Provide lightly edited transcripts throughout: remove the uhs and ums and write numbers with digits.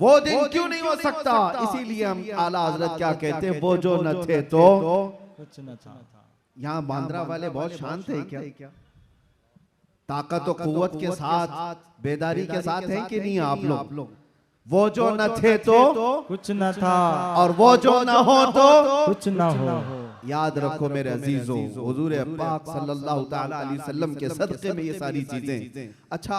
वो दिन क्यों नहीं हो सकता? इसीलिए हम आला हजरत क्या कहते हैं, वो जो न थे तो कुछ न था। यहाँ बांद्रा वाले बहुत शांत है क्या? ताकत और कुव्वत के साथ, बेदारी के साथ हैं कि नहीं आप लोग? वो जो न थे तो कुछ न था, और वो जो न हो तो कुछ न हो। याद रखो मेरे अजीजों, हुजूर पाक सल्लल्लाहु तआला अलैहि वसल्लम के सदक़े में ये सारी चीजें। अच्छा,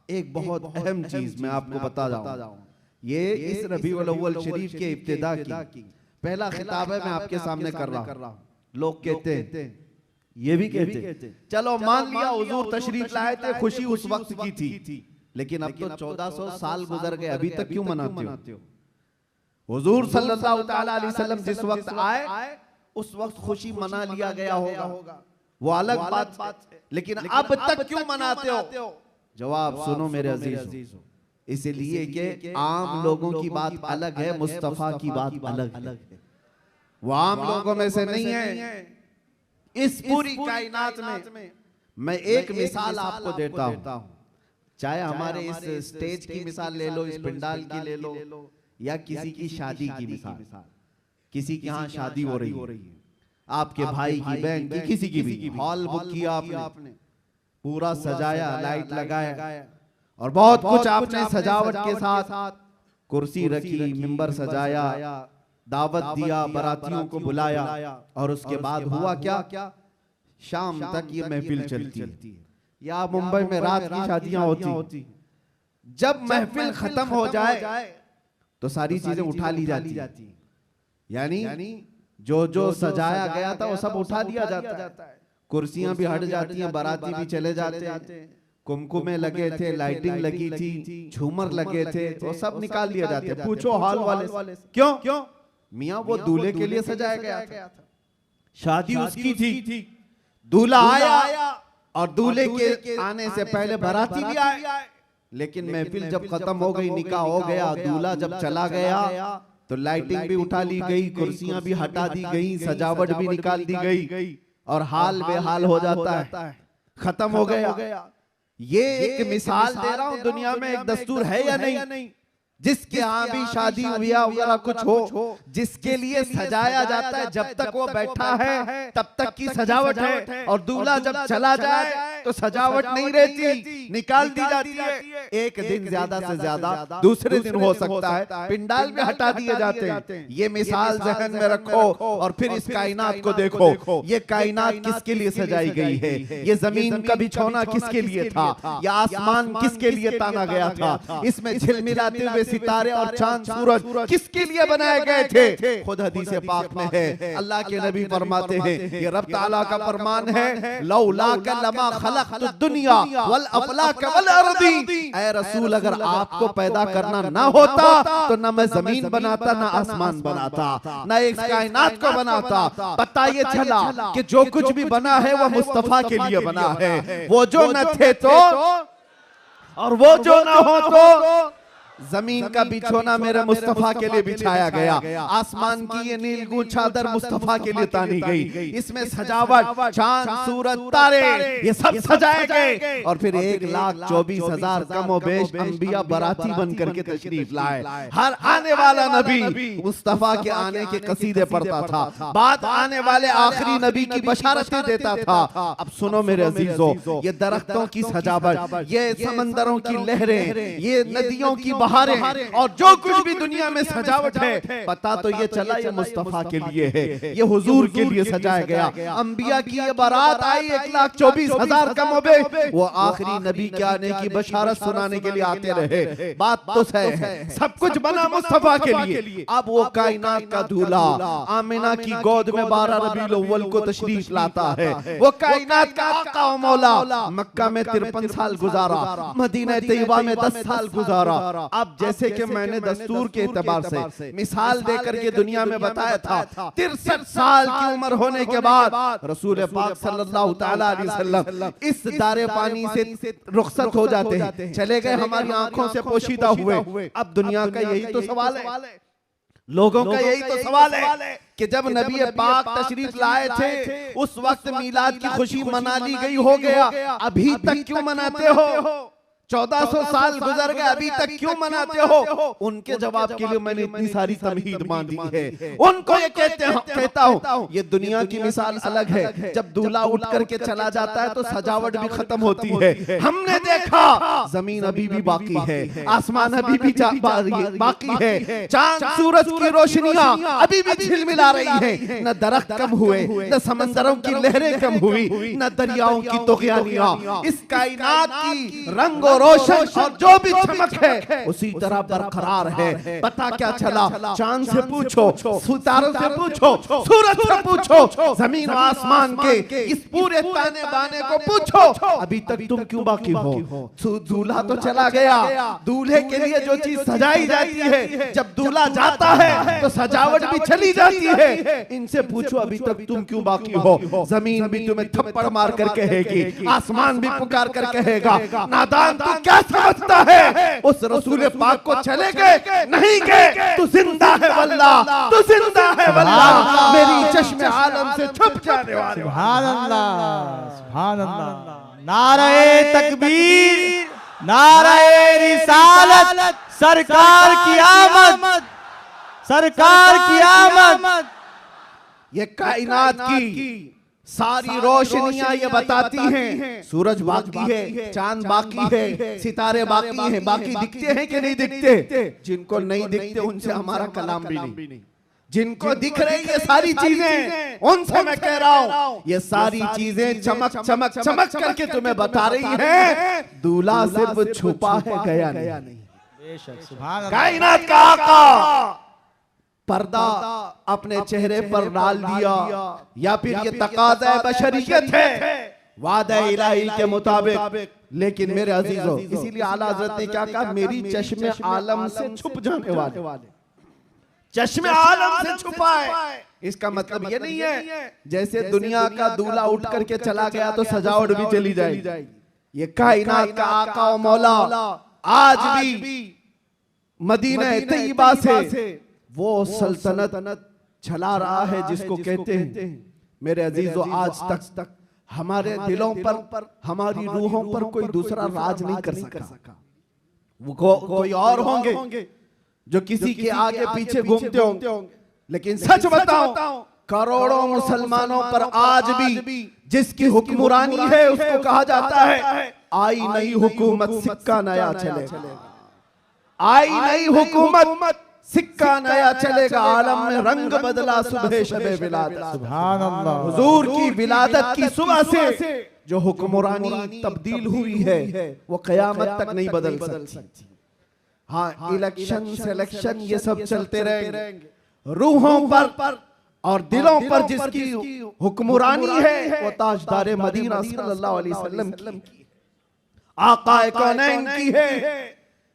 एक बहुत अहम चीज मैं आपको बता जाऊं, ये इस रबीउल अव्वल शरीफ के इब्तिदा की पहला खिताब है, मैं आपके सामने कर रहा हूं। लोग कहते हैं, ये भी कहते हैं, चलो मान लिया हुजूर तशरीफ लाए थे, खुशी उस वक्त की थी, लेकिन अब तो 1400 साल गुजर गए, अभी तक क्यों मनाते हो? हुजूर सल्लल्लाहु तआला अलैहि वसल्लम जिस वक्त आए उस वक्त खुशी मना लिया गया होगा, वो अलग बात है, लेकिन अब तक क्यों मनाते हो? जवाब सुनो मेरे अजीजों, इसलिए कि आम लोगों की बात अलग है, मुस्तफा की बात अलग है। वो आम लोगों में से नहीं है। इस पूरी कायनात में मैं एक मिसाल आपको देता हूं, चाहे हमारे इस स्टेज की मिसाल ले लो, इस पंडाल की ले लो, या किसी की शादी की मिसाल। किसी की यहाँ शादी हो रही है, आपके भाई की, बहन की, किसी की भी, हॉल बुक किया आपने, पूरा सजाया, लाइट लगाया और बहुत कुछ आपने सजावट के साथ, कुर्सी रखी, मिंबर सजाया, दावत दिया, बारातियों को बुलाया, और उसके बाद हुआ क्या? शाम तक ये महफिल चलती है, या मुंबई में रात की शादियां होती। जब महफिल खत्म हो जाए तो सारी चीजें उठा ली जाती, यानी जो सजाया गया था वो सब उठा दिया जाता है, कुर्सियां भी हट जाती हैं, बाराती भी चले जाते हैं, कुमकुमे लगे थे, लाइटिंग लगी थी, झूमर लगे थे, वो सब निकाल दिया जाते हैं। पूछो हॉल वाले क्यों? मियां वो दूल्हे के लिए सजाया गया था, शादी उसकी थी, दूल्हा आया और दूल्हे के आने से पहले बाराती भी आए, लेकिन महफिल जब खत्म हो गई, निकाह हो गया, दूल्हा जब चला गया तो लाइटिंग भी उठा ली गई, कुर्सियां भी हटा दी गई, सजावट भी निकाल दी गई, और हाल बेहाल हो जाता है, खत्म हो गया। ये एक मिसाल दे रहा हूं, दुनिया में एक दस्तूर है या नहीं, जिसके यहाँ भी शादी ब्याह वगैरह कुछ हो, जिसके लिए सजाया जाता है, जब तक वो बैठा है तब तक की सजावट है, और दूल्हा जब चला जाए तो सजावट नहीं रहती, निकाल दी जाती है। एक दिन ज्यादा से ज्यादा दूसरे दिन हो सकता है, पिंडाल में हटा दिए जाते हैं। ये मिसाल जहन में रखो और फिर इस कायनात को देखो, ये कायनात किसके लिए सजाई गई है? ये जमीन का बिछौना किसके लिए था? या आसमान किसके लिए ताना गया था? इसमें झिलमिलाते हुए सितारे और चांद सूरज किसके लिए बनाए गए थे? खुद हदीस पाक में है, अल्लाह के नबी फरमाते हैं, ये रब ताला का फरमान है, लौला लमा खलक़तुद दुनिया वल अफलाक वल अर्दी। ऐ रसूल, अगर आपको पैदा करना ना होता तो ना मैं जमीन बनाता, ना आसमान बनाता, ना इस कायनात को बनाता। पता ये चला कि जो कुछ भी बना है वो मुस्तफा के लिए बना है। वो जो न थे तो और वो जो ना हो तो जमीन का बिछोना मेरे मुस्तफा के लिए बिछाया गया, आसमान की ये नीलगू चादर मुस्तफा के लिए तानी गई, इसमें सजावट, चांद सूरज तारे ये सब सजाए गए, और फिर 1,24,000 कमोबेश अंबिया बराती बन करके तशरीफ लाए। हर आने वाला नबी मुस्तफा के आने के कसीदे पढ़ता था, बाद आने वाले आखिरी नबी की बशारतें देता था। अब सुनो मेरे अजीजों, ये दरख्तों की सजावट, ये समंदरों की लहरें, ये नदियों की और जो कुछ भी दुनिया में सजावट है, पता तो ये चला ये मुस्तफा के लिए है, ये हुजूर के लिए सजाया गया। अंबिया की ये बारात आई, 1,24,000 कमोबेश, वो आखिरी नबी के आने की बशारत सुनाने के लिए आते रहे। बात तो सही है, सब कुछ बना मुस्तफा के लिए। अब वो कायनात का दूल्हा आमिना की गोद में 12 रबीउल अव्वल को तशरीफ लाता है। वो कायनात का आका और मौला मक्का में 53 साल गुजारा, मदीना तैयबा में 10 साल गुजारा। अब जैसे कि मैंने दस्तूर के एतबार से मिसाल देकर के दुनिया में बताया था, 63 साल की उम्र होने के बाद रसूल पाक सल्लल्लाहु तआला अलैहि वसल्लम इस दारे पानी से रुखसत हो जाते हैं, चले गए, हमारी आंखों से पोशीदा हुए। अब दुनिया का यही तो सवाल है, लोगों का यही तो सवाल है कि जब नबी पाक तशरीफ लाए थे उस वक्त मीलाद की खुशी मना ली गई, हो गया, अभी तक क्यों मनाते हो? 1400 साल गुजर गए, अभी तक क्यों मनाते हो? उनके जवाब के लिए मैंने इतनी सारी तमहीद मान दी है। उनको ये कहता हूँ, ये दुनिया की मिसाल अलग है। जब दूल्हा उठ करके चला जाता है तो सजावट भी खत्म होती है। हमने देखा जमीन अभी भी बाकी है, आसमान अभी भी बाकी है, चांद सूरज की रोशनियां अभी भी झिलमिला रही है। न दरख्त कम हुए, न समंदरों की लहरें कम हुई, न दरियाओं की तोगयानियां। इस कायनात की रंग रोशन और जो भी चमक है उसी तरह बरकरार है। पता क्या चला? चांद से पूछो, सितारों से पूछो, सूरज से पूछो, जमीन और आसमान के इस पूरे ताने बाने को पूछो, अभी तक तुम क्यों बाकी हो? दूल्हा तो चला गया, दूल्हे के लिए जो चीज सजाई जाती है, जब दूल्हा जाता है तो सजावट भी चली जाती है। इनसे पूछो अभी तक तुम क्यों बाकी हो? जमीन भी तुम्हें थप्पड़ मार कर कहेगी, आसमान भी पुकार कर कहेगा, नादान तू क्या समझता है? उस रसूल पाक को चले गए नहीं गए, तू जिंदा है वल्लाह, तू जिंदा है वल्लाह, मेरी चश्मे आलम से छुप जाने वाले। सुभान अल्लाह, सुभान अल्लाह। नारे तकबीर, नारे रिसालत, सरकार की आमद, सरकार की आमद। ये कायनात की सारी रोशनियां ये बताती हैं, सूरज बाकी है, चांद बाकी है, सितारे बाकी हैं। बाकी दिखते हैं कि नहीं दिखते? जिनको नहीं दिखते उनसे हमारा कलाम भी नहीं। जिनको दिख रही ये सारी चीजें, उनसे मैं कह रहा हूँ ये सारी चीजें चमक चमक चमक करके तुम्हें बता रही है, दूल्हा सिर्फ छुपा है, गया नहीं। बेशक, सुभान अल्लाह। कायनात का आका पर्दा अपने चेहरे पर डाल दिया, या फिर ये तकाज़ा बशरियत है, वादा इलाही के मुताबिक। लेकिन मेरे अजीजों, इसीलिए आला हज़रत ने क्या कहा? मेरी चश्मे आलम से छुप जाने वाले, चश्मे आलम से छुपा है। इसका मतलब ये नहीं है जैसे दुनिया का दूल्हा उठ करके चला गया तो सजावट भी चली जाएगी। ये कायनात का आका और मौला आज भी मदीना तैयबा से वो सल्तनत चला रहा है जिसको कहते हैं। मेरे अजीजों, आज तक हमारे दिलों पर, हमारी रूहों पर कोई दूसरा राज नहीं कर सका। वो कोई और होंगे जो किसी के आगे पीछे घूमते होंगे, लेकिन सच बताओ, करोड़ों मुसलमानों पर आज भी जिसकी हुक्मरानी है उसको कहा जाता है आई नई हुकूमत, सिक्का नया चलेगा। आई नई हुकूमत, सिक्का नया चलेगा। आलम में रंग बदला सुबह शबे विलादत। सुभान अल्लाह। हुजूर की विलादत की सुबह से जो हुक्मरानी तब्दील हुई है वो कयामत तक नहीं बदल सकती। हाँ, इलेक्शन सिलेक्शन ये सब चलते रहेंगे, रूहों पर और दिलों पर जिसकी हुक्मरानी है वो ताजदारे मदीना सल्लल्लाहु अलैहि वसल्लम की, आकाए कौनैन की है।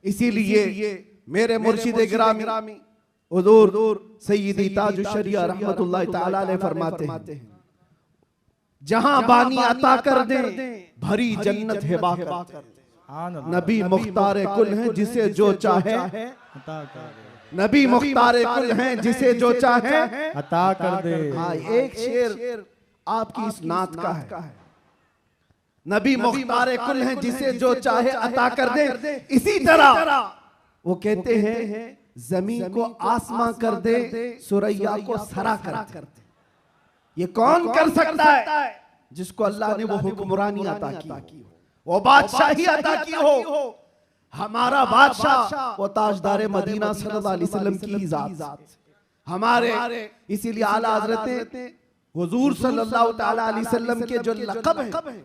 इसीलिए मेरे मुर्शिद गिरामी हुजूर सय्यदी ताजुश शरिया रहमतुल्लाह तआला अलैह फरमाते हैं, जहां बानी अता कर दे भरी जन्नत हिबा कर दे। नबी मुख्तार कुल हैं जिसे जो चाहे अता कर दे। नबी मुख्तार कुल हैं जिसे जो चाहे अता कर दे। हाँ, एक शेर आपकी इस नात का है, नबी मुख्तार कुल हैं जिसे जो चाहे अता कर दे। इसी तरह वो कहते हैं जमीन को आसमां कर दे, सुरैया को सरा कर दे। ये कौन कर सकता है? जिसको अल्लाह ने वो हुक्मरानी अता की हो, वो बादशाही अता की हो। हमारा बादशाह वो ताजदारे मदीना सल्लल्लाहु अलैहि वसल्लम की जात हमारे। इसीलिए आला हज़रत ने हुजूर सल्लल्लाहु तआला अलैहि वसल्लम के जो लक़ब है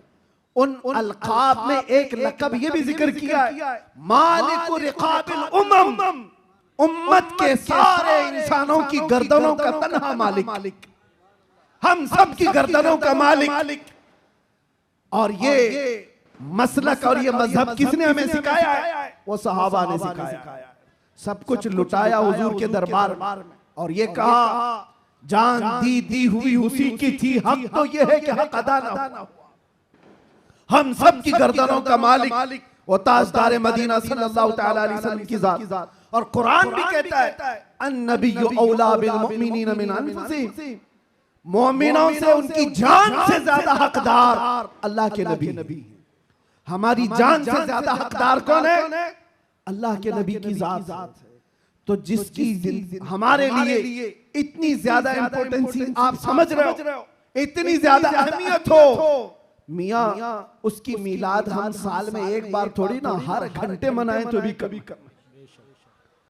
उन अलक़ाब में एक लक़ब ये भी जिक्र किया है, मालिकु रिक़ाबिल उम्मम, उम्मत के सारे इंसानों की गर्दनों का तन्हा मालिक, हम सब की गर्दनों का मालिक। और ये मसलक और ये मजहब किसने हमें सिखाया है? वो सहाबा ने सिखाया। सब कुछ लुटाया हुजूर के दरबार में और ये कहा जान दी हुई उसी की थी, हक तो ये है कि हक अदा ना हुआ। हम सब की गर्दनों का मालिक वो ताजदार मदीना सल्लल्लाहु तआला अलैहि वसल्लम की जात। और कुरान भी कहता है अन्नबिय्यु औला बिल मुमिनीन मिन अनफुसिहिम, मोमिनों से उनकी जान से ज्यादा हकदार अल्लाह के नबी। हमारी जान से ज्यादा हकदार कौन है? अल्लाह के नबी की जात है। तो जिसकी हमारे लिए इतनी ज्यादा इंपॉर्टेंस आप समझ रहे हो, इतनी ज्यादा अहमियत हो, मियाँ उसकी मिलाद हम साल में एक बार थोड़ी ना हर घंटे मनाएं तो भी कभी